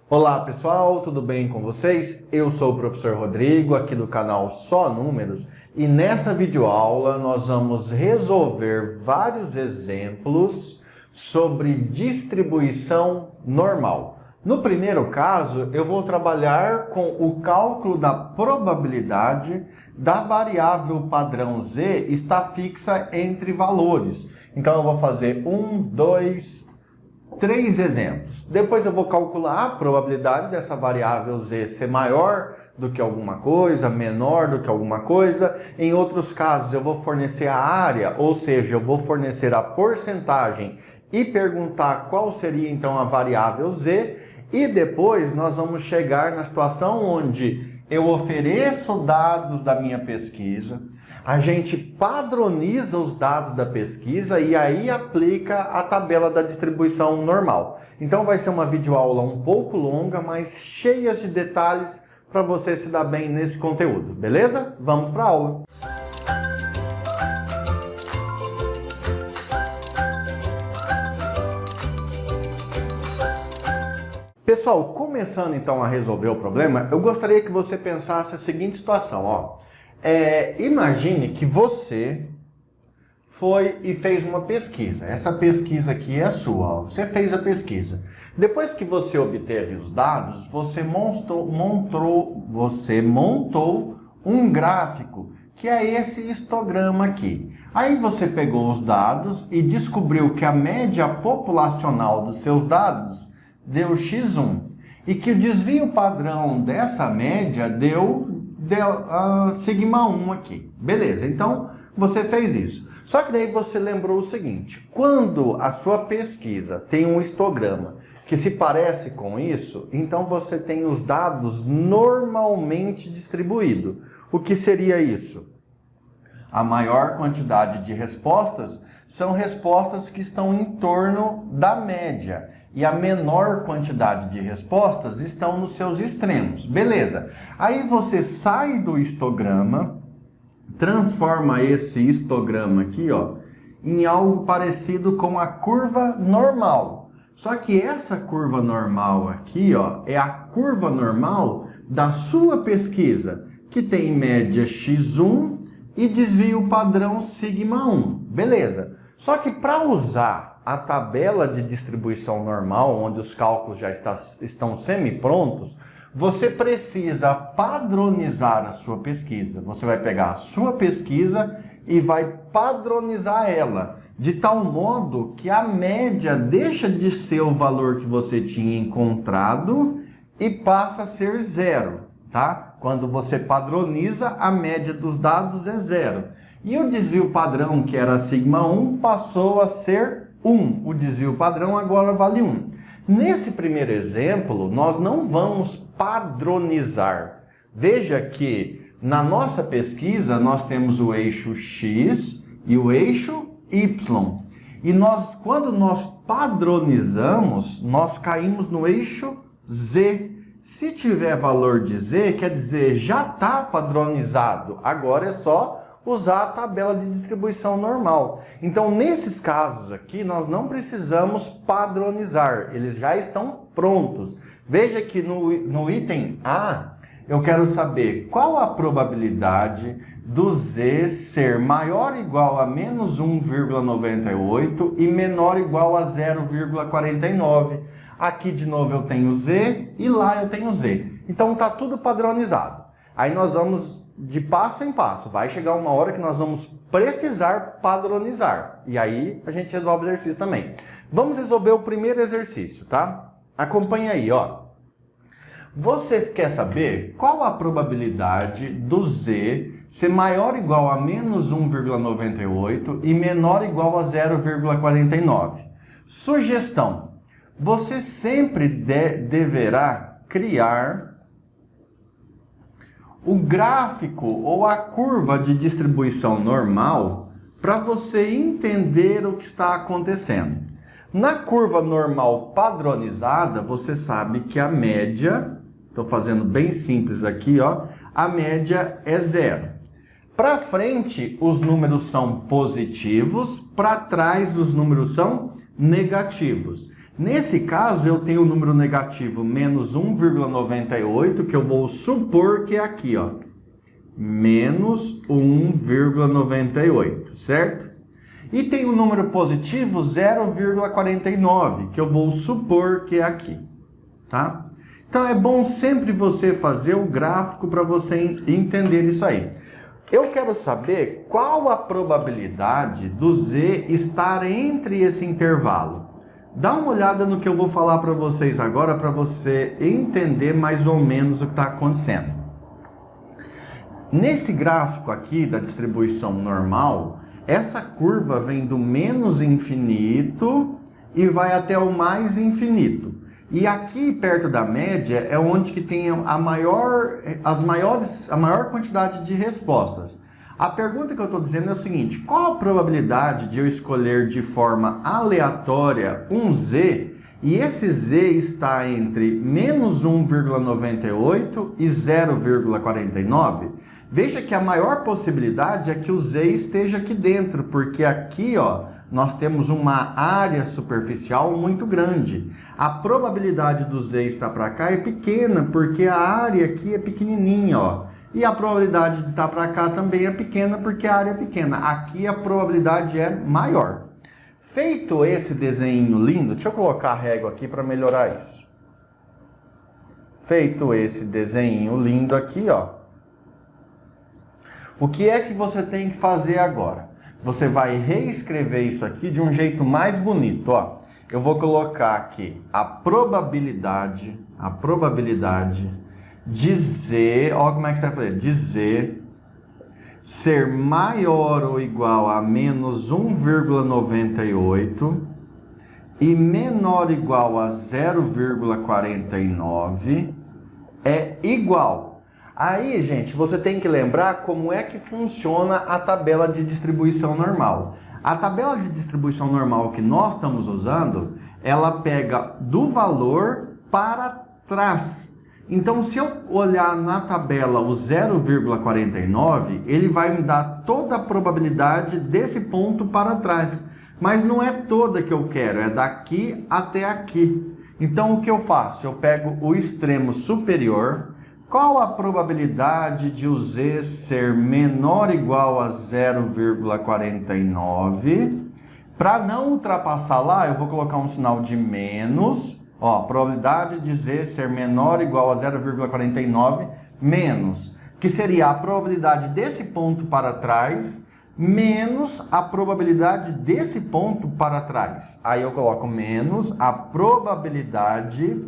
Olá pessoal, tudo bem com vocês? Eu sou o professor Rodrigo, aqui do canal Só Números, e nessa videoaula nós vamos resolver vários exemplos sobre distribuição normal. No primeiro caso, eu vou trabalhar com o cálculo da probabilidade da variável padrão z estar fixa entre valores. Então eu vou fazer 3 exemplos. Depois eu vou calcular a probabilidade dessa variável z ser maior do que alguma coisa, menor do que alguma coisa. Em outros casos eu vou fornecer a área, ou seja, eu vou fornecer a porcentagem e perguntar qual seria então a variável z. E depois nós vamos chegar na situação onde eu ofereço dados da minha pesquisa, a gente padroniza os dados da pesquisa e aí aplica a tabela da distribuição normal. Então vai ser uma videoaula um pouco longa, mas cheia de detalhes para você se dar bem nesse conteúdo, beleza? Vamos para a aula! Pessoal, começando então a resolver o problema, eu gostaria que você pensasse a seguinte situação, ó. Imagine que você foi e fez uma pesquisa. Essa pesquisa aqui é sua, ó. Você fez a pesquisa. Depois que você obteve os dados, você montou um gráfico, que é esse histograma aqui. Aí você pegou os dados e descobriu que a média populacional dos seus dados deu x1 e que o desvio padrão dessa média deu sigma 1 aqui. Beleza, então você fez isso. Só que daí você lembrou o seguinte, quando a sua pesquisa tem um histograma que se parece com isso, então você tem os dados normalmente distribuídos. O que seria isso? A maior quantidade de respostas são respostas que estão em torno da média. E a menor quantidade de respostas estão nos seus extremos. Beleza. Aí você sai do histograma, transforma esse histograma aqui, ó, em algo parecido com a curva normal. Só que essa curva normal aqui, ó, é a curva normal da sua pesquisa, que tem média x1 e desvio padrão sigma 1. Beleza. Só que para usar a tabela de distribuição normal, onde os cálculos já estão semi-prontos, você precisa padronizar a sua pesquisa. Você vai pegar a sua pesquisa e vai padronizar ela, de tal modo que a média deixa de ser o valor que você tinha encontrado e passa a ser zero, tá? Quando você padroniza, a média dos dados é zero. E o desvio padrão, que era sigma 1, passou a ser 1. O desvio padrão agora vale 1. Nesse primeiro exemplo, nós não vamos padronizar. Veja que na nossa pesquisa nós temos o eixo X e o eixo Y. E quando nós padronizamos, nós caímos no eixo Z. Se tiver valor de Z, quer dizer, já está padronizado. Agora é só usar a tabela de distribuição normal. Então, nesses casos aqui, nós não precisamos padronizar, eles já estão prontos. Veja que no item A, eu quero saber qual a probabilidade do Z ser maior ou igual a menos 1,98 e menor ou igual a 0,49. Aqui, de novo, eu tenho Z e lá eu tenho Z. Então, está tudo padronizado. Aí nós vamos de passo em passo. Vai chegar uma hora que nós vamos precisar padronizar. E aí a gente resolve o exercício também. Vamos resolver o primeiro exercício, tá? Acompanha aí, ó. Você quer saber qual a probabilidade do Z ser maior ou igual a menos 1,98 e menor ou igual a 0,49? Sugestão. Você sempre deverá criar o gráfico ou a curva de distribuição normal para você entender o que está acontecendo. Na curva normal padronizada, você sabe que a média, estou fazendo bem simples aqui, ó, a média é 0. Para frente, os números são positivos, para trás, os números são negativos. Nesse caso, eu tenho o número negativo menos 1,98, que eu vou supor que é aqui, ó. Menos 1,98, certo? E tem o número positivo 0,49, que eu vou supor que é aqui, tá? Então é bom sempre você fazer o gráfico para você entender isso aí. Eu quero saber qual a probabilidade do z estar entre esse intervalo. Dá uma olhada no que eu vou falar para vocês agora, para você entender mais ou menos o que está acontecendo. Nesse gráfico aqui da distribuição normal, essa curva vem do menos infinito e vai até o mais infinito. E aqui perto da média é onde que tem a maior quantidade de respostas. A pergunta que eu estou dizendo é o seguinte: qual a probabilidade de eu escolher de forma aleatória um z e esse z está entre menos 1,98 e 0,49? Veja que a maior possibilidade é que o z esteja aqui dentro, porque aqui, ó, nós temos uma área superficial muito grande. A probabilidade do z estar para cá é pequena, porque a área aqui é pequenininha, ó. E a probabilidade de estar para cá também é pequena, porque a área é pequena. Aqui a probabilidade é maior. Feito esse desenho lindo, deixa eu colocar a régua aqui para melhorar isso. Feito esse desenho lindo aqui, ó. O que é que você tem que fazer agora? Você vai reescrever isso aqui de um jeito mais bonito, ó. Eu vou colocar aqui a probabilidade de z, ó como é que você vai fazer, de z ser maior ou igual a menos 1,98 e menor ou igual a 0,49 é igual. Aí, gente, você tem que lembrar como é que funciona a tabela de distribuição normal. A tabela de distribuição normal que nós estamos usando, ela pega do valor para trás. Então, se eu olhar na tabela o 0,49, ele vai me dar toda a probabilidade desse ponto para trás. Mas não é toda que eu quero, é daqui até aqui. Então, o que eu faço? Eu pego o extremo superior. Qual a probabilidade de o z ser menor ou igual a 0,49? Para não ultrapassar lá, eu vou colocar um sinal de menos. Ó, probabilidade de z ser menor ou igual a 0,49 menos, que seria a probabilidade desse ponto para trás, menos a probabilidade desse ponto para trás. Aí eu coloco menos a probabilidade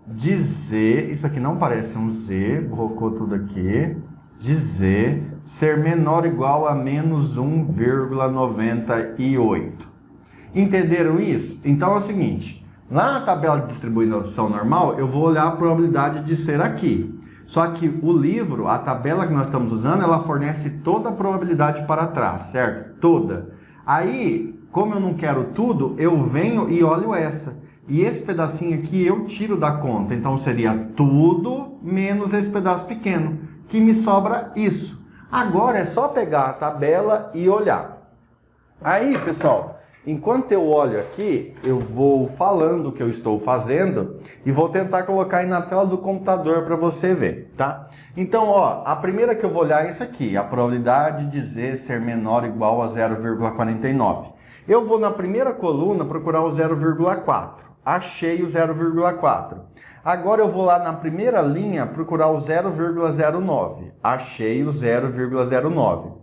de z, isso aqui não parece um z, borrou tudo aqui, de z ser menor ou igual a menos 1,98. Entenderam isso? Então é o seguinte, na tabela de distribuição normal, eu vou olhar a probabilidade de ser aqui. Só que o livro, a tabela que nós estamos usando, ela fornece toda a probabilidade para trás, certo? Toda. Aí, como eu não quero tudo, eu venho e olho essa. E esse pedacinho aqui eu tiro da conta. Então seria tudo menos esse pedaço pequeno, que me sobra isso. Agora é só pegar a tabela e olhar. Aí, pessoal, enquanto eu olho aqui, eu vou falando o que eu estou fazendo e vou tentar colocar aí na tela do computador para você ver, tá? Então, ó, a primeira que eu vou olhar é essa aqui, a probabilidade de z ser menor ou igual a 0,49. Eu vou na primeira coluna procurar o 0,4. Achei o 0,4. Agora eu vou lá na primeira linha procurar o 0,09. Achei o 0,09.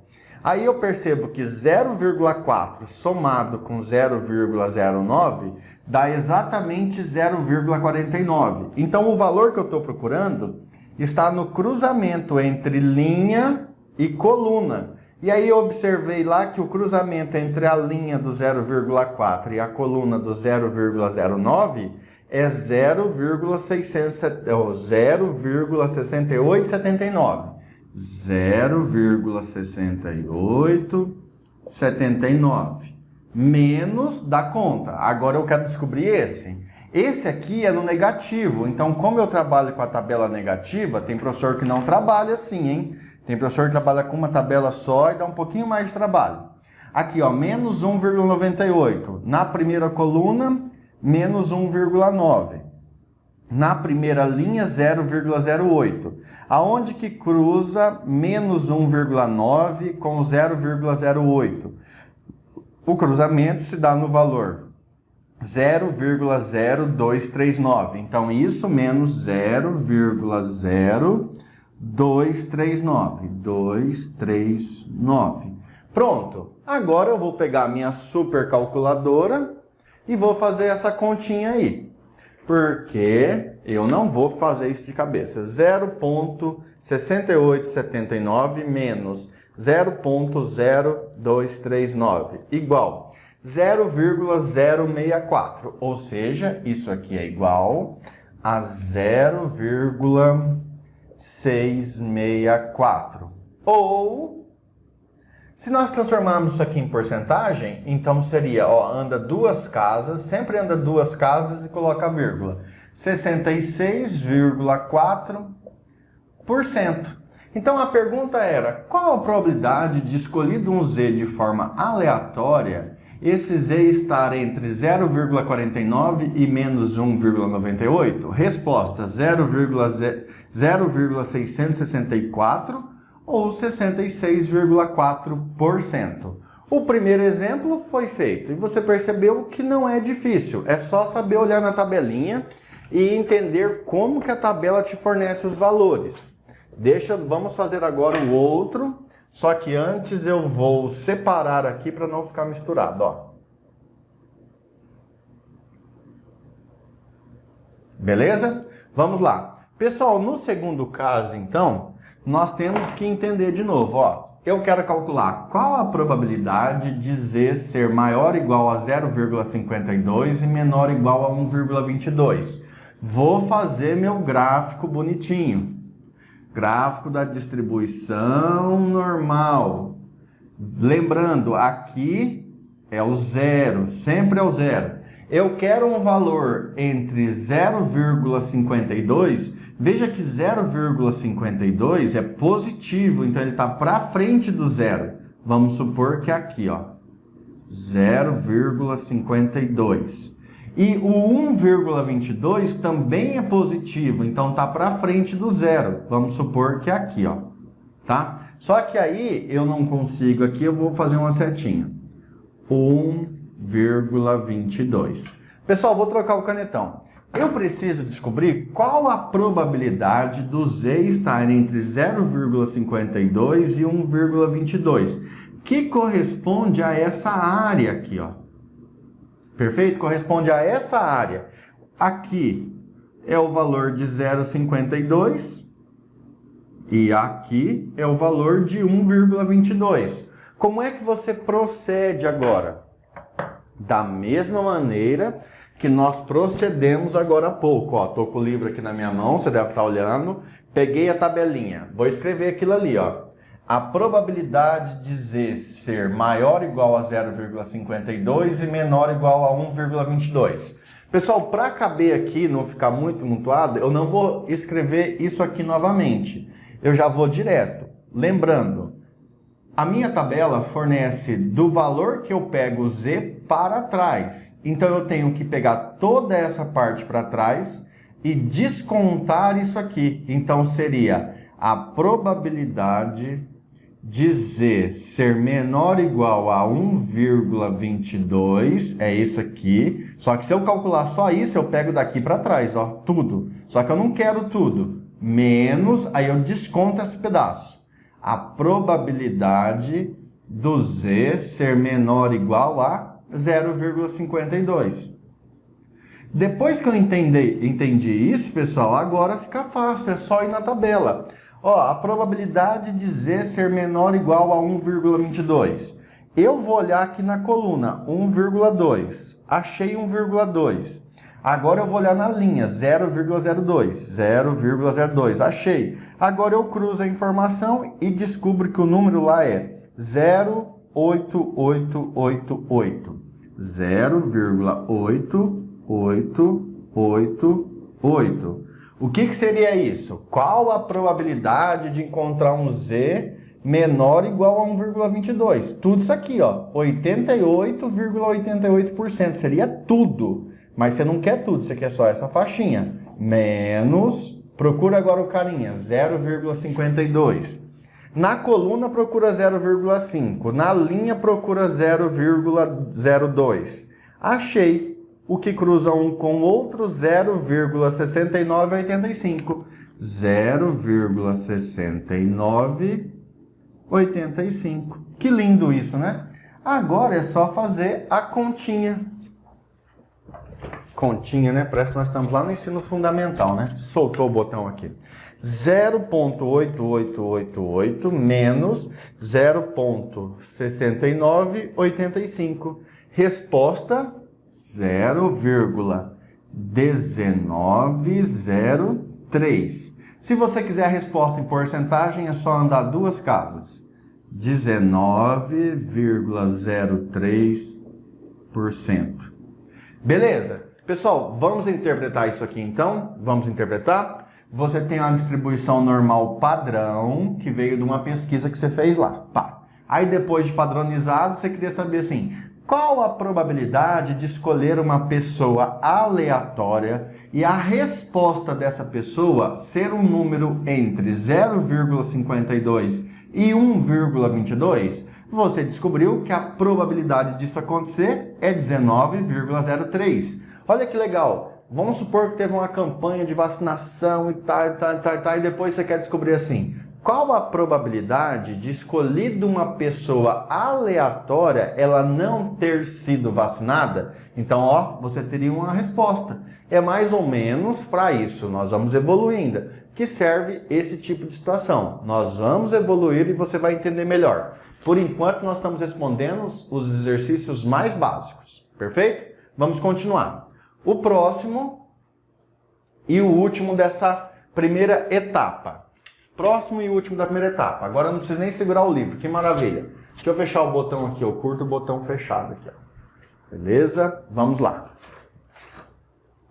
Aí eu percebo que 0,4 somado com 0,09 dá exatamente 0,49. Então o valor que eu estou procurando está no cruzamento entre linha e coluna. E aí eu observei lá que o cruzamento entre a linha do 0,4 e a coluna do 0,09 é 0,6879. 0,6879 menos da conta. Agora eu quero descobrir esse. Esse aqui é no negativo. Então, como eu trabalho com a tabela negativa, tem professor que não trabalha assim, hein? Tem professor que trabalha com uma tabela só e dá um pouquinho mais de trabalho. Aqui, ó, menos 1,98. Na primeira coluna, menos 1,9. Na primeira linha, 0,08. Aonde que cruza menos 1,9 com 0,08? O cruzamento se dá no valor 0,0239. Então, isso menos 0,0239. 239. Pronto. Agora eu vou pegar a minha super calculadora e vou fazer essa continha aí. Porque eu não vou fazer isso de cabeça. 0,6879 menos 0,0239 igual 0,064. Ou seja, isso aqui é igual a 0,664. Ou, se nós transformarmos isso aqui em porcentagem, então seria, ó, anda duas casas, sempre anda duas casas e coloca a vírgula. 66,4%. Então a pergunta era, qual a probabilidade de escolhido um z de forma aleatória, esse z estar entre 0,49 e menos 1,98? Resposta, 0,664 ou 66,4%. O primeiro exemplo foi feito e você percebeu que não é difícil, é só saber olhar na tabelinha e entender como que a tabela te fornece os valores. Vamos fazer agora o outro, só que antes eu vou separar aqui para não ficar misturado, ó. Beleza? Vamos lá. Pessoal, no segundo caso, então, nós temos que entender de novo, ó. Eu quero calcular qual a probabilidade de z ser maior ou igual a 0,52 e menor ou igual a 1,22. Vou fazer meu gráfico bonitinho. Gráfico da distribuição normal. Lembrando, aqui é o zero, sempre é o zero. Eu quero um valor entre 0,52. Veja que 0,52 é positivo, então ele está para frente do zero. Vamos supor que é aqui, ó, 0,52. E o 1,22 também é positivo, então está para frente do zero. Vamos supor que é aqui, ó, tá? Só que aí eu não consigo aqui, eu vou fazer uma setinha. 1,22. Pessoal, vou trocar o canetão. Eu preciso descobrir qual a probabilidade do z estar entre 0,52 e 1,22, que corresponde a essa área aqui, ó. Perfeito? Corresponde a essa área. Aqui é o valor de 0,52 e aqui é o valor de 1,22. Como é que você procede agora? Da mesma maneira que nós procedemos agora há pouco. Ó, tô com o livro aqui na minha mão, você deve estar olhando. Peguei a tabelinha, vou escrever aquilo ali, ó. A probabilidade de z ser maior ou igual a 0,52 e menor ou igual a 1,22. Pessoal, para caber aqui, não ficar muito mutuado, eu não vou escrever isso aqui novamente. Eu já vou direto. Lembrando, a minha tabela fornece do valor que eu pego z para trás. Então eu tenho que pegar toda essa parte para trás e descontar isso aqui. Então seria a probabilidade de z ser menor ou igual a 1,22, é isso aqui. Só que se eu calcular só isso, eu pego daqui para trás, ó, tudo. Só que eu não quero tudo. Menos, aí eu desconto esse pedaço. A probabilidade do z ser menor ou igual a 0,52. Depois que eu entendi isso, pessoal, agora fica fácil, é só ir na tabela. Ó, a probabilidade de z ser menor ou igual a 1,22. Eu vou olhar aqui na coluna, 1,2. Achei 1,2. Agora eu vou olhar na linha, 0,02. 0,02. Achei. Agora eu cruzo a informação e descubro que o número lá é 0,8888. 0,8888. O que seria isso? Qual a probabilidade de encontrar um z menor ou igual a 1,22? Tudo isso aqui, ó, 88,88%. Seria tudo. Mas você não quer tudo, você quer só essa faixinha. Menos, procura agora o carinha, 0,52. Na coluna procura 0,5. Na linha procura 0,02. Achei. O que cruza um com o outro, 0,6985. 0,6985. Que lindo isso, né? Agora é só fazer a continha. Continha, né? Parece que nós estamos lá no ensino fundamental, né? Soltou o botão aqui. 0,8888 menos 0,6985. Resposta 0,1903. Se você quiser a resposta em porcentagem, é só andar duas casas. 19,03%. Beleza? Pessoal, vamos interpretar isso aqui então? Vamos interpretar? Você tem uma distribuição normal padrão, que veio de uma pesquisa que você fez lá. Tá. Aí depois de padronizado, você queria saber assim, qual a probabilidade de escolher uma pessoa aleatória e a resposta dessa pessoa ser um número entre 0,52 e 1,22? Você descobriu que a probabilidade disso acontecer é 19,03. Olha que legal. Vamos supor que teve uma campanha de vacinação e tal, e depois você quer descobrir assim, qual a probabilidade de escolhido uma pessoa aleatória ela não ter sido vacinada? Então, ó, você teria uma resposta. É mais ou menos para isso, nós vamos evoluir ainda, que serve esse tipo de situação. Nós vamos evoluir e você vai entender melhor. Por enquanto, nós estamos respondendo os exercícios mais básicos. Perfeito? Vamos continuar. O próximo e o último dessa primeira etapa. Próximo e último da primeira etapa. Agora não precisa nem segurar o livro, que maravilha. Deixa eu fechar o botão aqui, eu curto o botão fechado aqui. Ó. Beleza? Vamos lá.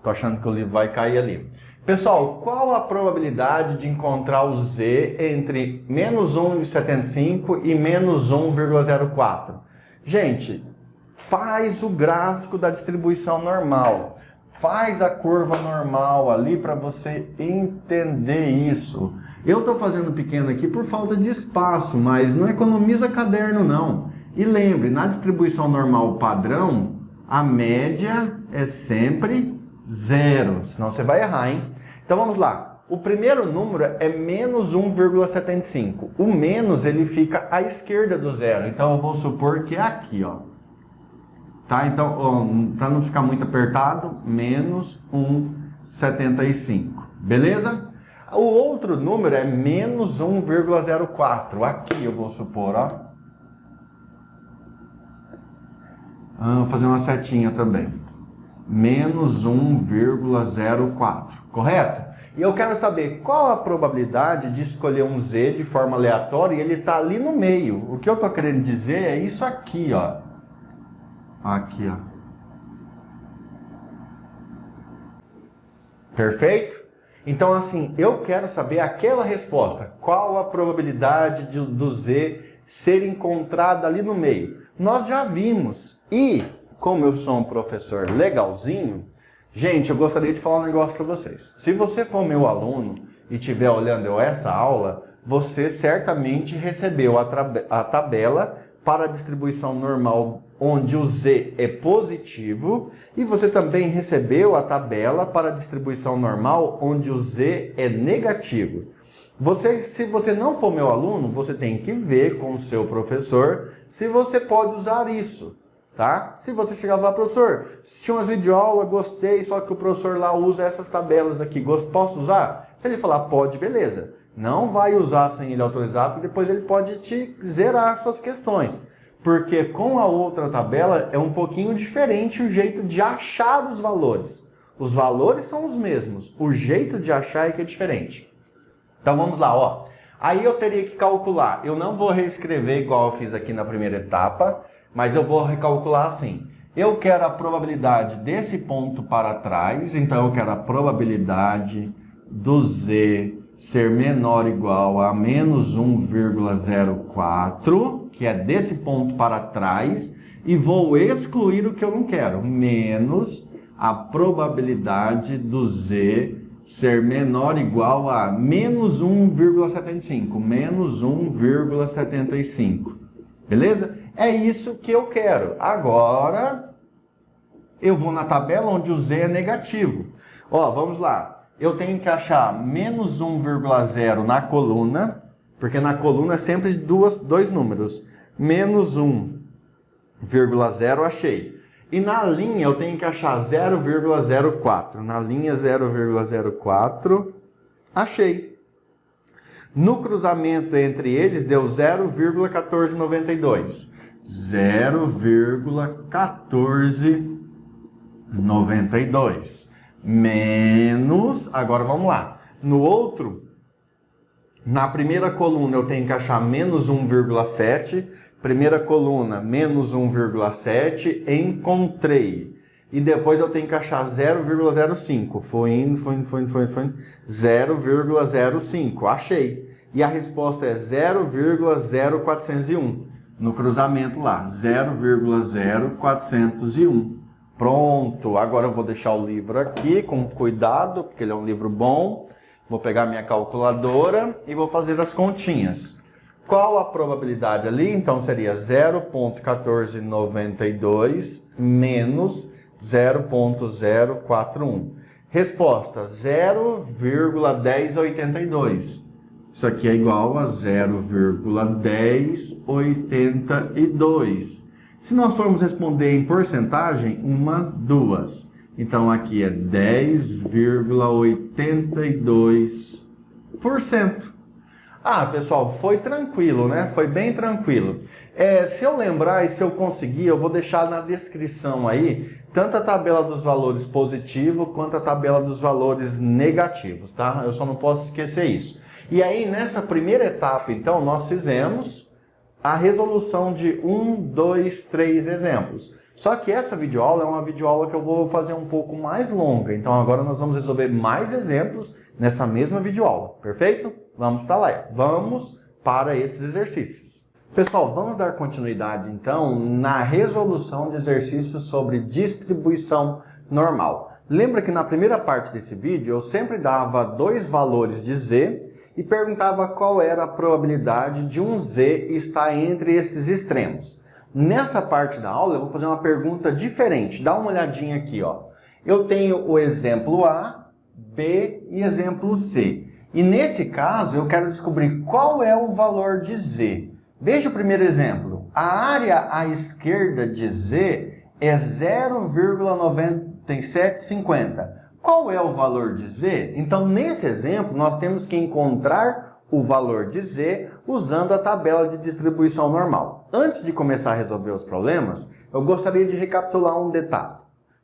Tô achando que o livro vai cair ali. Pessoal, qual a probabilidade de encontrar o Z entre menos 1,75 e menos 1,04? Gente, faz o gráfico da distribuição normal. Faz a curva normal ali para você entender isso. Eu estou fazendo pequeno aqui por falta de espaço, mas não economiza caderno não. E lembre, na distribuição normal padrão, a média é sempre 0, senão você vai errar, hein? Então vamos lá. O primeiro número é menos 1,75. O menos ele fica à esquerda do zero, então eu vou supor que é aqui, ó. Tá? Então, para não ficar muito apertado, menos 1,75. Beleza? O outro número é menos 1,04. Aqui eu vou supor, ó. Vou fazer uma setinha também. Menos 1,04. Correto? E eu quero saber qual a probabilidade de escolher um Z de forma aleatória e ele está ali no meio. O que eu estou querendo dizer é isso aqui, ó. Aqui, ó. Perfeito? Então, assim, eu quero saber aquela resposta. Qual a probabilidade do Z ser encontrada ali no meio? Nós já vimos. E, como eu sou um professor legalzinho, gente, eu gostaria de falar um negócio para vocês. Se você for meu aluno e estiver olhando essa aula, você certamente recebeu a tabela para a distribuição normal, onde o Z é positivo, e você também recebeu a tabela para a distribuição normal, onde o Z é negativo. Se você não for meu aluno, você tem que ver com o seu professor se você pode usar isso, tá? Se você chegar e falar, professor, assisti umas videoaulas, gostei, só que o professor lá usa essas tabelas aqui, posso usar? Se ele falar, pode, beleza. Não vai usar sem ele autorizar, porque depois ele pode te zerar suas questões. Porque com a outra tabela é um pouquinho diferente o jeito de achar os valores. Os valores são os mesmos, o jeito de achar é que é diferente. Então vamos lá, ó. Aí eu teria que calcular, eu não vou reescrever igual eu fiz aqui na primeira etapa, mas eu vou recalcular assim. Eu quero a probabilidade desse ponto para trás, então eu quero a probabilidade do Z ser menor ou igual a menos 1,04, que é desse ponto para trás, e vou excluir o que eu não quero, menos A probabilidade do Z ser menor ou igual a menos 1,75. Menos 1,75. Beleza? É isso que eu quero. Agora, eu vou na tabela onde o Z é negativo. Ó, vamos lá. Eu tenho que achar menos 1,0 na coluna, porque na coluna é sempre dois números. Menos 1,0 achei. E na linha eu tenho que achar 0,04. Na linha 0,04, achei. No cruzamento entre eles deu 0,1492. 0,1492. Menos, agora vamos lá. No outro, na primeira coluna eu tenho que achar menos 1,7. Primeira coluna, menos 1,7, encontrei. E depois eu tenho que achar 0,05. Foi indo. 0,05, achei. E a resposta é 0,0401. No cruzamento lá, 0,0401. Pronto, agora eu vou deixar o livro aqui com cuidado, porque ele é um livro bom. Vou pegar minha calculadora e vou fazer as continhas. Qual a probabilidade ali? Então seria 0,1492 menos 0,041. Resposta 0,1082. Isso aqui é igual a 0,1082. Se nós formos responder em porcentagem, 2. Então aqui é 10,82%. Ah, pessoal, foi tranquilo, né? Foi bem tranquilo. Se eu lembrar e se eu conseguir, eu vou deixar na descrição aí tanto a tabela dos valores positivos quanto a tabela dos valores negativos, tá? Eu só não posso esquecer isso. E aí, nessa primeira etapa, então, nós fizemos a resolução de 1, 2, 3 exemplos. Só que essa videoaula é uma videoaula que eu vou fazer um pouco mais longa. Então, agora nós vamos resolver mais exemplos nessa mesma videoaula. Perfeito? Vamos para lá. Vamos para esses exercícios. Pessoal, vamos dar continuidade, então, na resolução de exercícios sobre distribuição normal. Lembra que na primeira parte desse vídeo eu sempre dava dois valores de Z e perguntava qual era a probabilidade de um Z estar entre esses extremos. Nessa parte da aula eu vou fazer uma pergunta diferente. Dá uma olhadinha aqui, ó. Eu tenho o exemplo A, B e exemplo C. E nesse caso eu quero descobrir qual é o valor de Z. Veja o primeiro exemplo. A área à esquerda de Z é 0,9750. Qual é o valor de Z? Então, nesse exemplo, nós temos que encontrar o valor de Z usando a tabela de distribuição normal. Antes de começar a resolver os problemas, eu gostaria de recapitular um detalhe.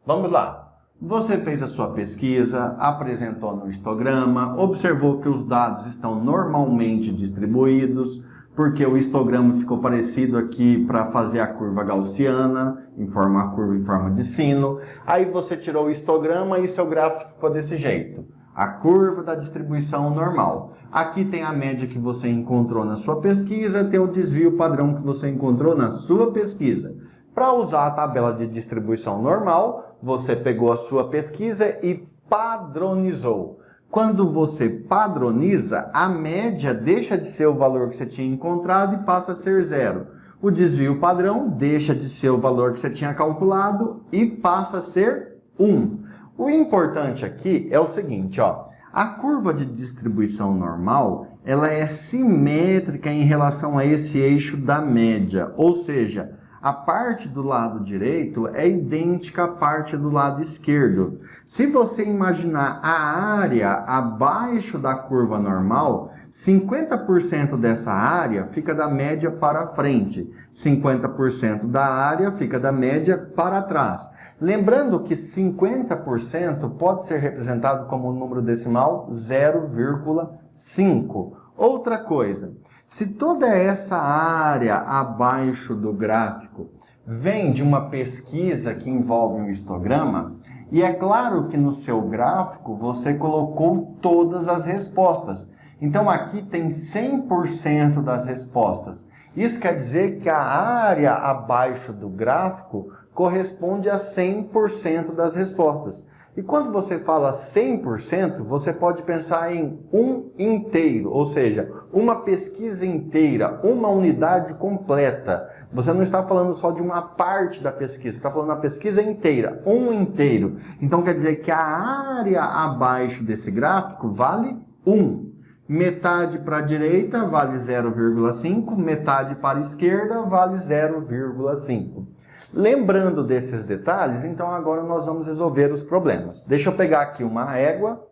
Vamos lá. Você fez a sua pesquisa, apresentou no histograma, observou que os dados estão normalmente distribuídos, porque o histograma ficou parecido aqui para fazer a curva gaussiana, a curva em forma de sino. Aí você tirou o histograma e seu gráfico ficou desse jeito. A curva da distribuição normal. Aqui tem a média que você encontrou na sua pesquisa, tem o desvio padrão que você encontrou na sua pesquisa. Para usar a tabela de distribuição normal, você pegou a sua pesquisa e padronizou. Quando você padroniza, a média deixa de ser o valor que você tinha encontrado e passa a ser 0. O desvio padrão deixa de ser o valor que você tinha calculado e passa a ser 1. O importante aqui é o seguinte, ó. A curva de distribuição normal, ela é simétrica em relação a esse eixo da média, ou seja, a parte do lado direito é idêntica à parte do lado esquerdo. Se você imaginar a área abaixo da curva normal, 50% dessa área fica da média para frente, 50% da área fica da média para trás. Lembrando que 50% pode ser representado como um número decimal 0,5. Outra coisa, se toda essa área abaixo do gráfico vem de uma pesquisa que envolve um histograma, e é claro que no seu gráfico você colocou todas as respostas. Então aqui tem 100% das respostas. Isso quer dizer que a área abaixo do gráfico corresponde a 100% das respostas. E quando você fala 100%, você pode pensar em um inteiro, ou seja, uma pesquisa inteira, uma unidade completa. Você não está falando só de uma parte da pesquisa, você está falando da pesquisa inteira, um inteiro. Então quer dizer que a área abaixo desse gráfico vale 1. Metade para a direita vale 0,5, metade para a esquerda vale 0,5. Lembrando desses detalhes, então agora nós vamos resolver os problemas. Deixa eu pegar aqui uma régua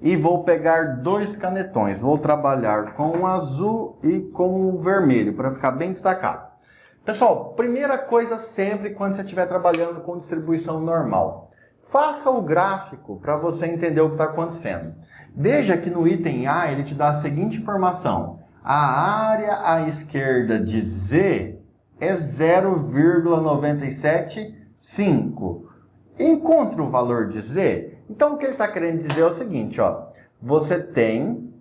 e vou pegar 2 canetões. Vou trabalhar com o azul e com o vermelho, para ficar bem destacado. Pessoal, primeira coisa sempre quando você estiver trabalhando com distribuição normal. Faça o gráfico para você entender o que está acontecendo. Veja que no item A ele te dá a seguinte informação. A área à esquerda de Z é 0,975. Encontre o valor de Z. Então, o que ele está querendo dizer é o seguinte, ó. Você tem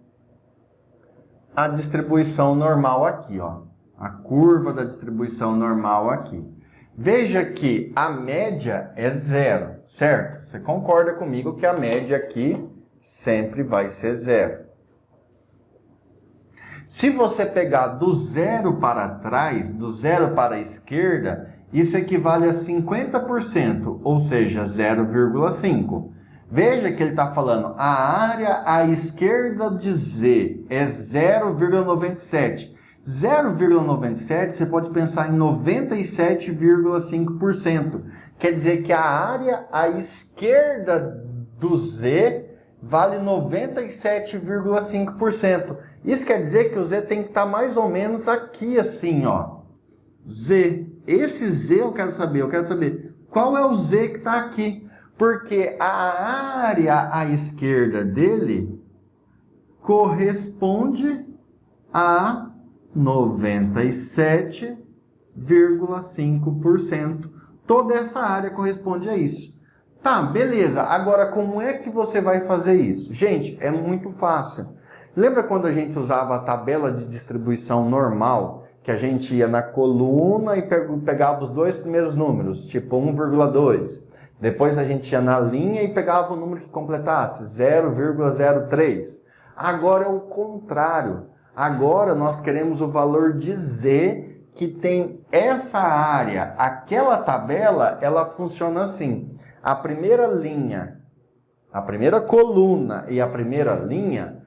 a distribuição normal aqui, ó. A curva da distribuição normal aqui. Veja que a média é 0, certo? Você concorda comigo que a média aqui sempre vai ser 0. Se você pegar do 0 para trás, do 0 para a esquerda, isso equivale a 50%, ou seja, 0,5. Veja que ele está falando, a área à esquerda de Z é 0,97. 0,97 você pode pensar em 97,5%. Quer dizer que a área à esquerda do Z vale 97,5%. Isso quer dizer que o Z tem que estar mais ou menos aqui assim, ó. Z. Esse Z eu quero saber qual é o Z que está aqui. Porque a área à esquerda dele corresponde a 97,5%. Toda essa área corresponde a isso. Tá, beleza. Agora, como é que você vai fazer isso? Gente, é muito fácil. Lembra quando a gente usava a tabela de distribuição normal? Que a gente ia na coluna e pegava os 2 primeiros números, tipo 1,2. Depois a gente ia na linha e pegava o número que completasse, 0,03. Agora é o contrário. Agora nós queremos o valor de Z, que tem essa área. Aquela tabela, ela funciona assim. A primeira linha, a primeira coluna e a primeira linha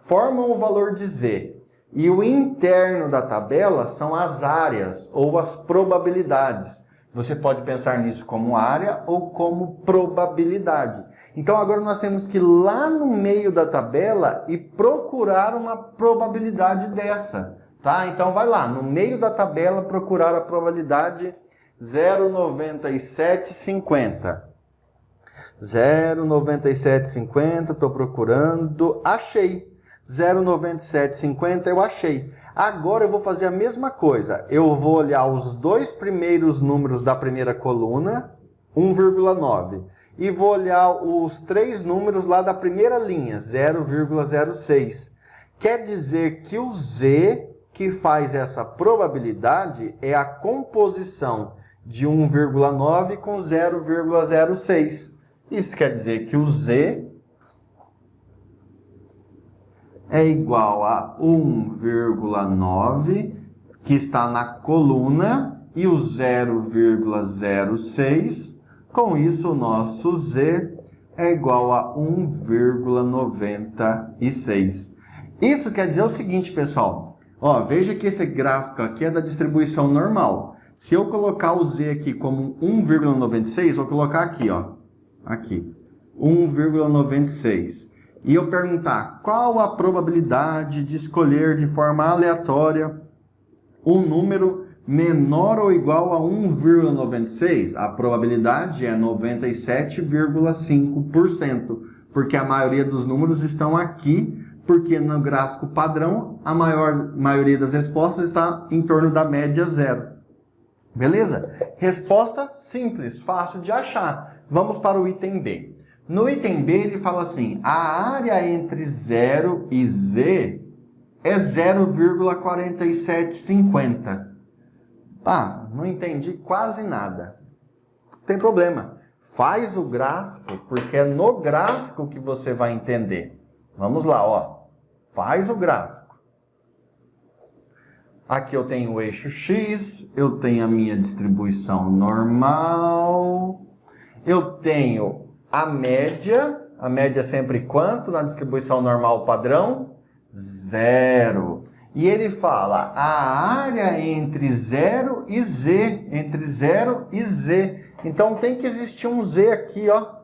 formam o valor de Z. E o interno da tabela são as áreas ou as probabilidades. Você pode pensar nisso como área ou como probabilidade. Então agora nós temos que ir lá no meio da tabela e procurar uma probabilidade dessa. Tá? Então vai lá, no meio da tabela procurar a probabilidade 0,9750. 0,9750, estou procurando, achei. 0,9750 eu achei. Agora eu vou fazer a mesma coisa. Eu vou olhar os 2 primeiros números da primeira coluna, 1,9. E vou olhar os 3 números lá da primeira linha, 0,06. Quer dizer que o Z que faz essa probabilidade é a composição de 1,9 com 0,06. Isso quer dizer que o Z é igual a 1,9, que está na coluna, e o 0,06. Com isso, o nosso Z é igual a 1,96. Isso quer dizer o seguinte, pessoal. Ó, veja que esse gráfico aqui é da distribuição normal. Se eu colocar o Z aqui como 1,96, vou colocar aqui, ó. Aqui, 1,96. E eu perguntar qual a probabilidade de escolher de forma aleatória um número menor ou igual a 1,96, a probabilidade é 97,5%, porque a maioria dos números estão aqui, porque no gráfico padrão a maioria das respostas está em torno da média 0. Beleza? Resposta simples, fácil de achar. Vamos para o item B. No item B ele fala assim, a área entre 0 e Z é 0,4750. Ah, não entendi quase nada. Não tem problema. Faz o gráfico, porque é no gráfico que você vai entender. Vamos lá, ó. Faz o gráfico. Aqui eu tenho o eixo X, eu tenho a minha distribuição normal, eu tenho a média é sempre quanto na distribuição normal padrão? 0. E ele fala a área entre 0 e Z, entre 0 e Z. Então tem que existir um Z aqui, ó.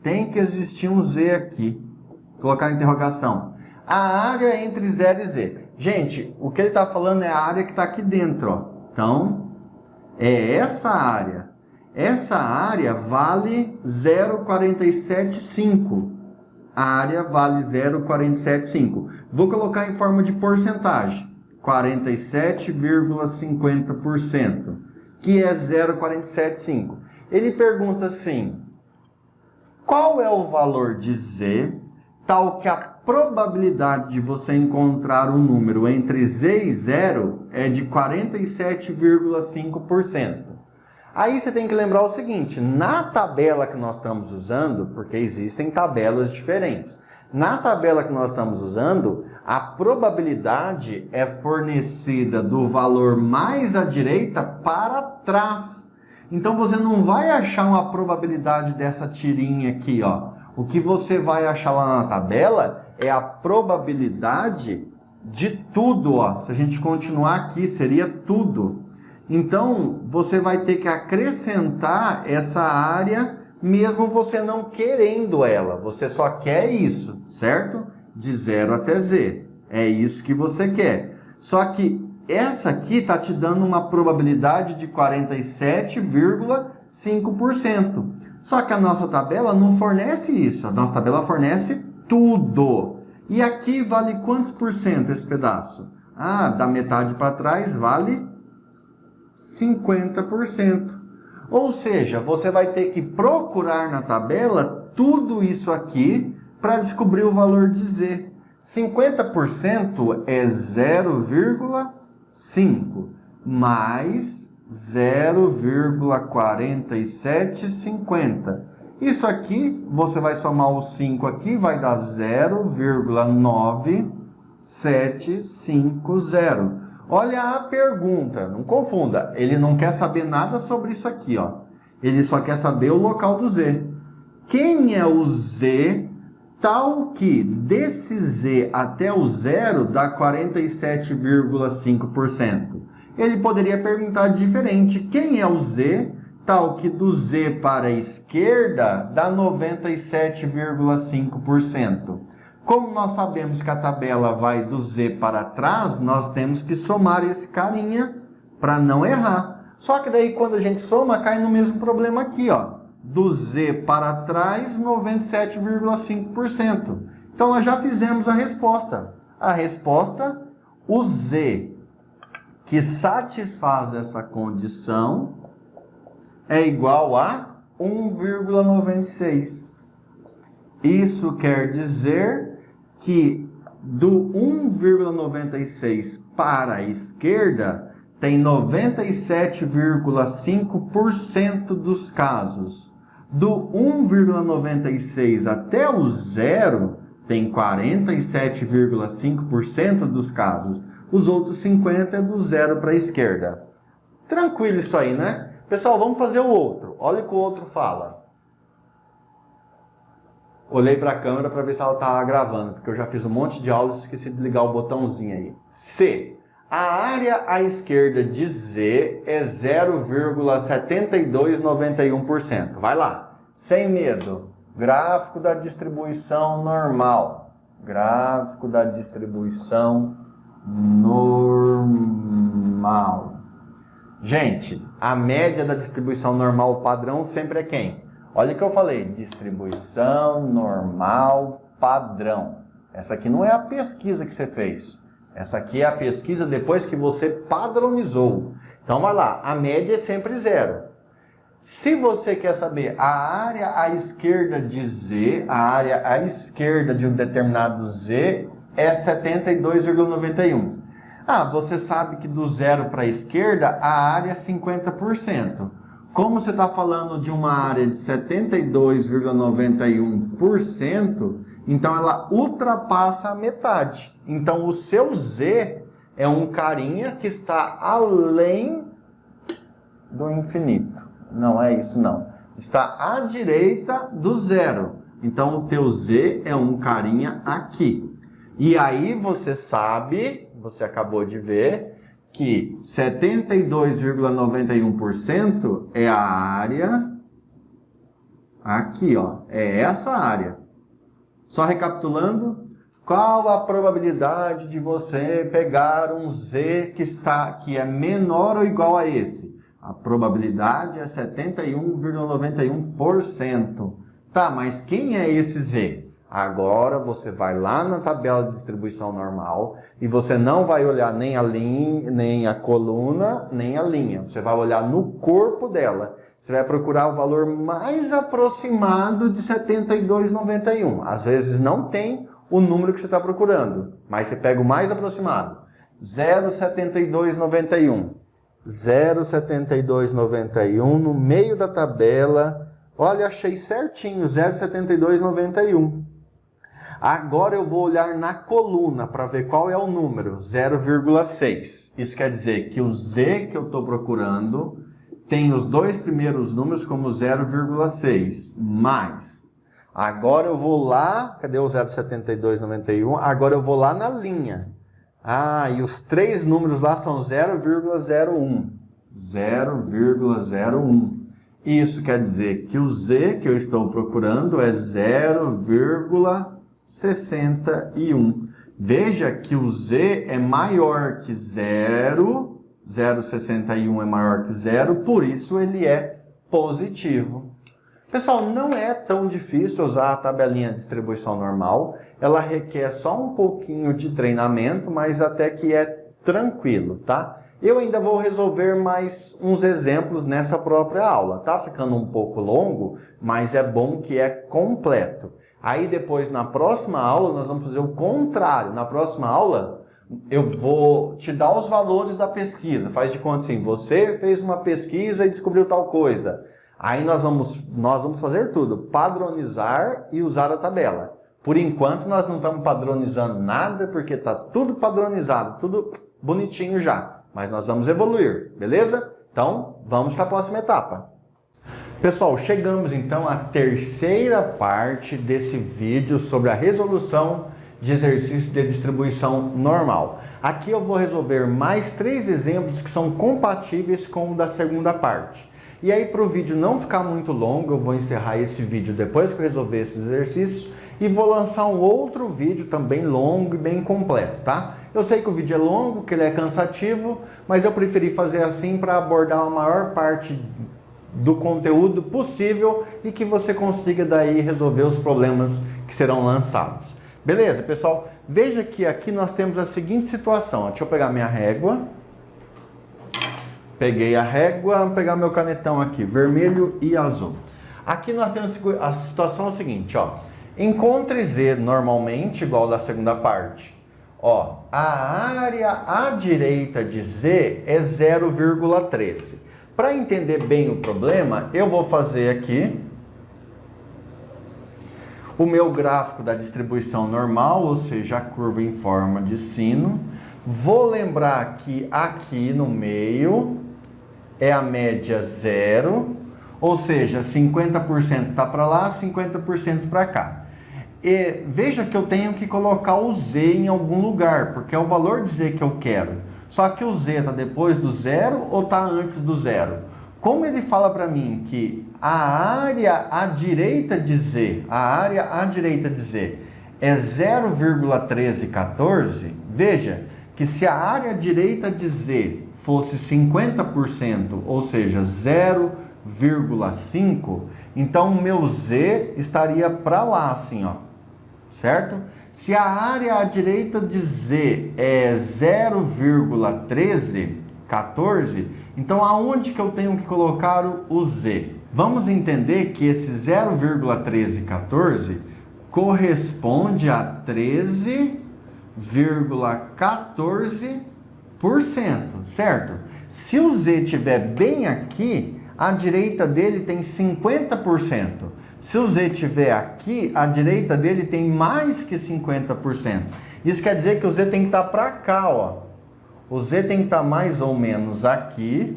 Tem que existir um Z aqui. Vou colocar a interrogação. A área entre 0 e Z. Gente, o que ele está falando é a área que está aqui dentro, ó. Então, é essa área. Essa área vale 0,475. A área vale 0,475. Vou colocar em forma de porcentagem. 47,50%, que é 0,475. Ele pergunta assim, qual é o valor de Z, tal que a probabilidade de você encontrar um número entre Z e 0 é de 47,5%. Aí você tem que lembrar o seguinte, na tabela que nós estamos usando, porque existem tabelas diferentes, na tabela que nós estamos usando, a probabilidade é fornecida do valor mais à direita para trás. Então você não vai achar uma probabilidade dessa tirinha aqui, ó. O que você vai achar lá na tabela é a probabilidade de tudo, ó. Se a gente continuar aqui, seria tudo. Então, você vai ter que acrescentar essa área, mesmo você não querendo ela. Você só quer isso, certo? De 0 até Z. É isso que você quer. Só que essa aqui está te dando uma probabilidade de 47,5%. Só que a nossa tabela não fornece isso. A nossa tabela fornece tudo. E aqui vale quantos por cento esse pedaço? Ah, da metade para trás vale 50%. Ou seja, você vai ter que procurar na tabela tudo isso aqui para descobrir o valor de Z. 50% é 0,5 mais 0,4750. Isso aqui, você vai somar os 5 aqui, vai dar 0,9750. Olha a pergunta, não confunda, ele não quer saber nada sobre isso aqui, ó. Ele só quer saber o local do Z. Quem é o Z, tal que desse Z até o 0 dá 47,5%. Ele poderia perguntar diferente, quem é o Z, tal que do Z para a esquerda dá 97,5%. Como nós sabemos que a tabela vai do Z para trás, nós temos que somar esse carinha para não errar. Só que daí quando a gente soma, cai no mesmo problema aqui, ó. Do Z para trás, 97,5%. Então nós já fizemos a resposta. A resposta, o Z que satisfaz essa condição é igual a 1,96. Isso quer dizer que do 1,96 para a esquerda tem 97,5% dos casos. Do 1,96 até o 0 tem 47,5% dos casos. Os outros 50% é do 0 para a esquerda. Tranquilo isso aí, né? Pessoal, vamos fazer o outro. Olha o que o outro fala. Olhei para a câmera para ver se ela estava gravando, porque eu já fiz um monte de aulas e esqueci de ligar o botãozinho aí. C. A área à esquerda de Z é 0,7291%. Vai lá, sem medo. Gráfico da distribuição normal. Gráfico da distribuição normal. Gente, a média da distribuição normal padrão sempre é quem? Olha o que eu falei, distribuição normal padrão. Essa aqui não é a pesquisa que você fez. Essa aqui é a pesquisa depois que você padronizou. Então vai lá, a média é sempre 0. Se você quer saber a área à esquerda de Z, a área à esquerda de um determinado Z é 72,91. Ah, você sabe que do zero para a esquerda a área é 50%. Como você está falando de uma área de 72,91%, então ela ultrapassa a metade. Então o seu Z é um carinha que está além do infinito. Não é isso não. Está à direita do zero. Então o teu Z é um carinha aqui. E aí você sabe, você acabou de ver, que 72,91% é a área aqui, ó. É essa área. Só recapitulando, qual a probabilidade de você pegar um Z que é menor ou igual a esse? A probabilidade é 71,91%. Tá, mas quem é esse Z? Agora você vai lá na tabela de distribuição normal e você não vai olhar nem a linha, nem a coluna, nem a linha. Você vai olhar no corpo dela. Você vai procurar o valor mais aproximado de 72,91. Às vezes não tem o número que você está procurando, mas você pega o mais aproximado. 0,7291. 0,7291 no meio da tabela. Olha, achei certinho, 0,7291. Agora eu vou olhar na coluna para ver qual é o número, 0,6. Isso quer dizer que o Z que eu estou procurando tem os dois primeiros números como 0,6, mais. Agora eu vou lá, cadê o 0,7291? Agora eu vou lá na linha. Ah, e os três números lá são 0,01. 0,01. Isso quer dizer que o Z que eu estou procurando é 0,61. Veja que o Z é maior que 0, 0,61 é maior que 0, por isso ele é positivo. Pessoal, não é tão difícil usar a tabelinha de distribuição normal. Ela requer só um pouquinho de treinamento, mas até que é tranquilo, tá? Eu ainda vou resolver mais uns exemplos nessa própria aula. Tá ficando um pouco longo, mas é bom que é completo. Aí depois, na próxima aula, nós vamos fazer o contrário. Na próxima aula, eu vou te dar os valores da pesquisa. Faz de conta assim, você fez uma pesquisa e descobriu tal coisa. Aí nós vamos fazer tudo, padronizar e usar a tabela. Por enquanto, nós não estamos padronizando nada, porque está tudo padronizado, tudo bonitinho já. Mas nós vamos evoluir, beleza? Então, vamos para a próxima etapa. Pessoal, chegamos então à terceira parte desse vídeo sobre a resolução de exercício de distribuição normal. Aqui eu vou resolver mais 3 exemplos que são compatíveis com o da segunda parte. E aí, para o vídeo não ficar muito longo, eu vou encerrar esse vídeo depois que eu resolver esses exercícios e vou lançar um outro vídeo também longo e bem completo, tá? Eu sei que o vídeo é longo, que ele é cansativo, mas eu preferi fazer assim para abordar a maior parte do conteúdo possível e que você consiga daí resolver os problemas que serão lançados. Beleza, pessoal? Veja que aqui nós temos a seguinte situação. Deixa eu pegar minha régua. Peguei a régua, vou pegar meu canetão aqui, vermelho e azul. Aqui nós temos a situação seguinte, ó. Encontre Z normalmente igual da segunda parte. Ó, a área à direita de Z é 0,13. Para entender bem o problema, eu vou fazer aqui o meu gráfico da distribuição normal, ou seja, a curva em forma de sino. Vou lembrar que aqui no meio é a média 0, ou seja, 50% está para lá, 50% para cá. E veja que eu tenho que colocar o Z em algum lugar, porque é o valor de Z que eu quero. Só que o Z está depois do zero ou está antes do zero? Como ele fala para mim que a área à direita de Z, é 0,1314, veja que se a área direita de Z fosse 50%, ou seja, 0,5, então o meu Z estaria para lá, assim, ó, certo? Se a área à direita de Z é 0,1314, então aonde que eu tenho que colocar o Z? Vamos entender que esse 0,1314 corresponde a 13,14 certo? Se o Z estiver bem aqui, a direita dele tem 50%. Se o Z estiver aqui, a direita dele tem mais que 50%. Isso quer dizer que o Z tem que estar para cá, ó. O Z tem que estar mais ou menos aqui,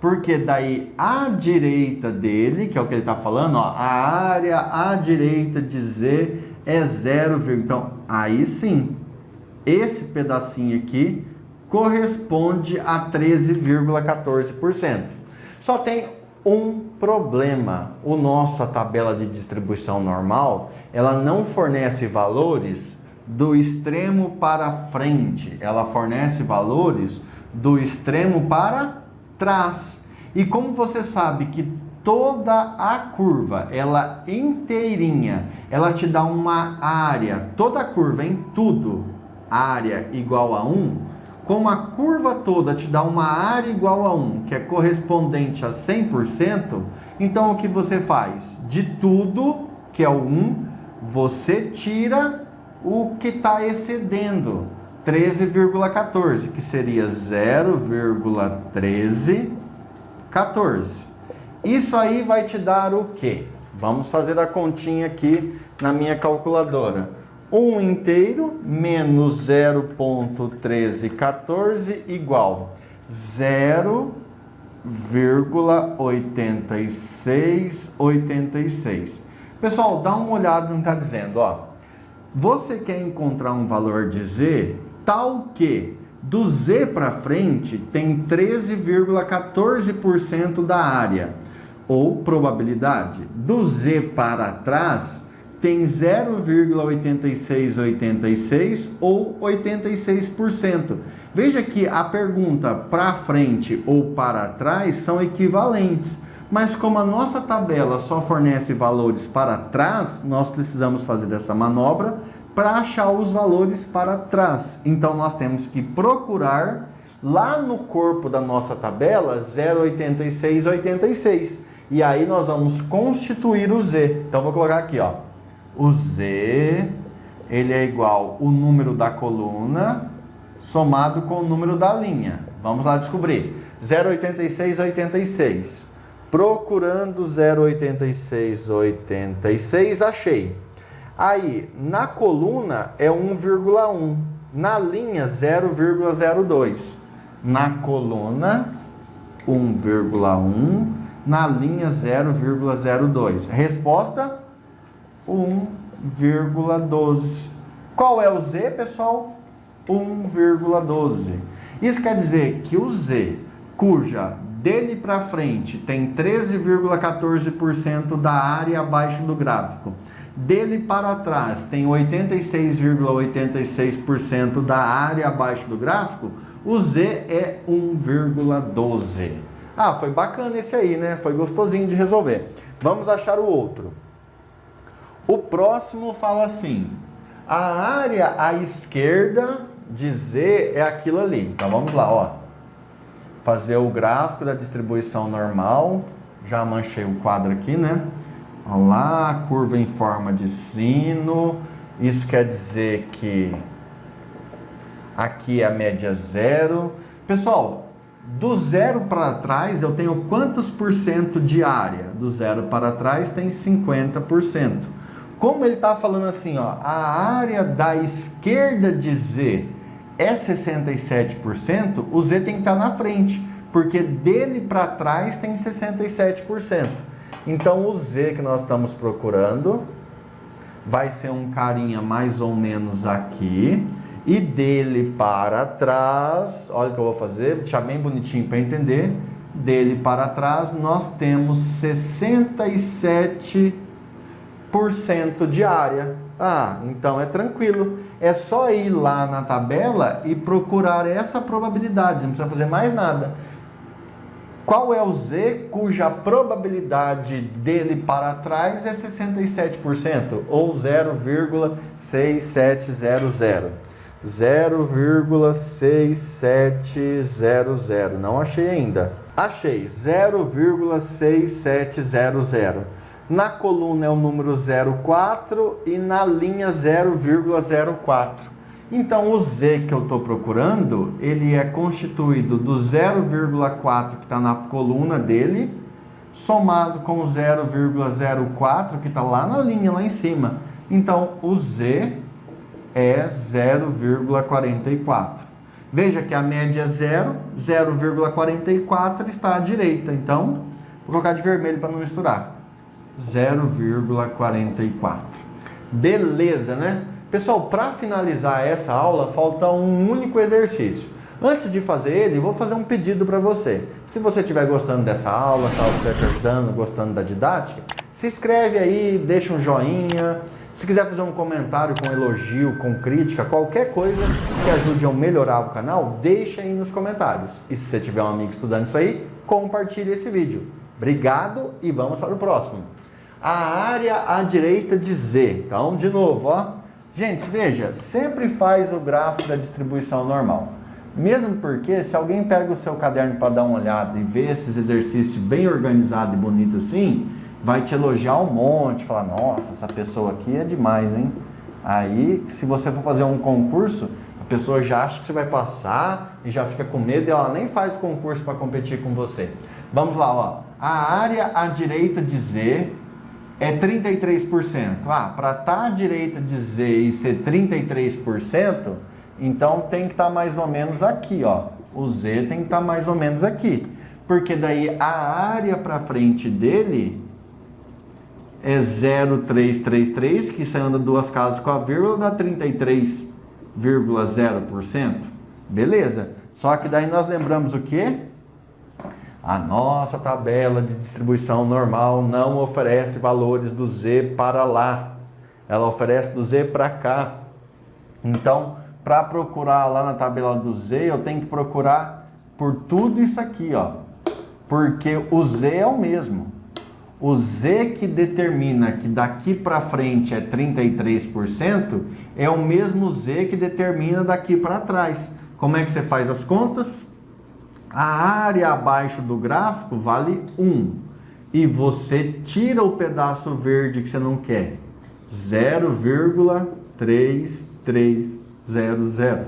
porque daí a direita dele, que é o que ele está falando, ó, a área à direita de Z é 0, então aí sim, esse pedacinho aqui corresponde a 13,14%. Só tem um problema. A nossa tabela de distribuição normal, ela não fornece valores do extremo para frente, ela fornece valores do extremo para trás. E como você sabe que toda a curva, ela inteirinha, ela te dá uma área, toda a curva em tudo, área igual a 1, como a curva toda te dá uma área igual a 1, que é correspondente a 100%, então o que você faz? De tudo, que é o 1, você tira o que está excedendo, 13,14, que seria 0,1314. Isso aí vai te dar o quê? Vamos fazer a continha aqui na minha calculadora. 1 inteiro menos 0,1314 igual 0,8686. Pessoal, dá uma olhada no que está dizendo, ó. Você quer encontrar um valor de Z tal que do Z para frente tem 13,14% da área, ou probabilidade. Do Z para trás tem 0,8686 ou 86%. Veja que a pergunta para frente ou para trás são equivalentes, mas como a nossa tabela só fornece valores para trás, nós precisamos fazer essa manobra para achar os valores para trás. Então nós temos que procurar lá no corpo da nossa tabela 0,8686. E aí nós vamos constituir o Z. Então vou colocar aqui, ó. O Z, ele é igual o número da coluna somado com o número da linha. Vamos lá descobrir. 0,8686. Procurando 0,8686, achei. Aí, na coluna é 1,1. Na linha, 0,02. Na coluna, 1,1. Na linha, 0,02. Resposta? 1,12. Qual é o Z, pessoal? 1,12. Isso quer dizer que o Z, cuja dele para frente tem 13,14% da área abaixo do gráfico, dele para trás tem 86,86% da área abaixo do gráfico, o Z é 1,12. Ah, foi bacana esse aí, né? Foi gostosinho de resolver. Vamos achar o outro. O próximo fala assim: a área à esquerda de Z é aquilo ali. Então vamos lá, ó. Fazer o gráfico da distribuição normal. Já manchei o quadro aqui, né? Olha lá, curva em forma de sino. Isso quer dizer que aqui é a média zero. Pessoal, do zero para trás eu tenho quantos por cento de área? Do zero para trás tem 50%. Como ele está falando assim, ó, a área da esquerda de Z é 67%, o Z tem que estar na frente, porque dele para trás tem 67%. Então o Z que nós estamos procurando vai ser um carinha mais ou menos aqui, e dele para trás, olha o que eu vou fazer, deixar bem bonitinho para entender, dele para trás nós temos 67% de área. Ah, então é tranquilo. É só ir lá na tabela e procurar essa probabilidade. Não precisa fazer mais nada. Qual é o Z cuja probabilidade dele para trás é 67%? Ou 0,6700. 0,6700. Não achei ainda. Achei. 0,6700. Na coluna é o número 0,4 e na linha 0,04. Então, o Z que eu estou procurando, ele é constituído do 0,4 que está na coluna dele, somado com o 0,04 que está lá na linha, lá em cima. Então, o Z é 0,44. Veja que a média é 0, 0,44 está à direita. Então, vou colocar de vermelho para não misturar. 0,44. Beleza, né? Pessoal, para finalizar essa aula, falta um único exercício. Antes de fazer ele, vou fazer um pedido para você. Se você estiver gostando dessa aula, se ela estiver te ajudando, gostando da didática, se inscreve aí, deixa um joinha. Se quiser fazer um comentário com elogio, com crítica, qualquer coisa que ajude a melhorar o canal, deixa aí nos comentários. E se você tiver um amigo estudando isso aí, compartilhe esse vídeo. Obrigado e vamos para o próximo. A área à direita de Z. Então, de novo, ó. Gente, veja, sempre faz o gráfico da distribuição normal. Mesmo porque, se alguém pega o seu caderno para dar uma olhada e ver esses exercícios bem organizados e bonitos assim, vai te elogiar um monte, falar, nossa, essa pessoa aqui é demais, hein? Aí, se você for fazer um concurso, a pessoa já acha que você vai passar e já fica com medo e ela nem faz concurso para competir com você. Vamos lá, ó. A área à direita de Z é 33%. Ah, para estar à direita de Z e ser 33%, então tem que estar mais ou menos aqui, ó. O Z tem que estar mais ou menos aqui. Porque daí a área para frente dele é 0,333, que você anda duas casas com a vírgula, dá 33,0%. Beleza. Só que daí nós lembramos o quê? A nossa tabela de distribuição normal não oferece valores do Z para lá. Ela oferece do Z para cá. Então, para procurar lá na tabela do Z, eu tenho que procurar por tudo isso aqui, ó. Porque o Z é o mesmo. O Z que determina que daqui para frente é 33% é o mesmo Z que determina daqui para trás. Como é que você faz as contas? A área abaixo do gráfico vale 1. E você tira o pedaço verde que você não quer. 0,3300.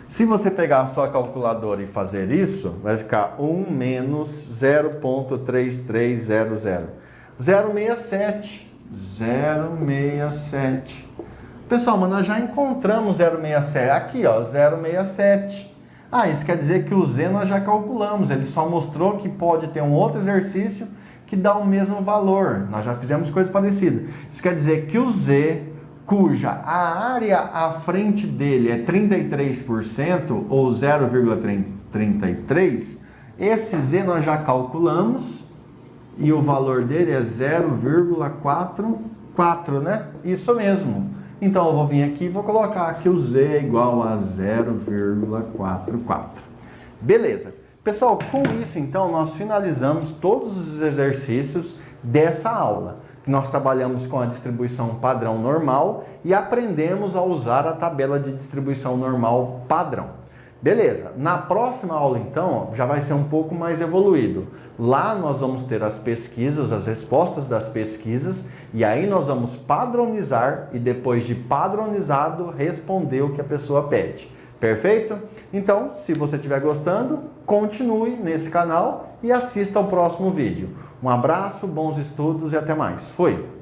Se você pegar a sua calculadora e fazer isso, vai ficar 1 menos 0,3300. 0,67. 0,67. Pessoal, mas nós já encontramos 0,67. Aqui, ó, 0,67. Ah, isso quer dizer que o Z nós já calculamos. Ele só mostrou que pode ter um outro exercício que dá o mesmo valor. Nós já fizemos coisa parecida. Isso quer dizer que o Z, cuja a área à frente dele é 33% ou 0,33, esse Z nós já calculamos e o valor dele é 0,44, né? Isso mesmo. Então eu vou vir aqui e vou colocar aqui o Z é igual a 0,44. Beleza. Pessoal, com isso então nós finalizamos todos os exercícios dessa aula. Nós trabalhamos com a distribuição padrão normal e aprendemos a usar a tabela de distribuição normal padrão. Beleza, na próxima aula então já vai ser um pouco mais evoluído. Lá nós vamos ter as pesquisas, as respostas das pesquisas e aí nós vamos padronizar e depois de padronizado responder o que a pessoa pede. Perfeito? Então, se você estiver gostando, continue nesse canal e assista ao próximo vídeo. Um abraço, bons estudos e até mais. Fui!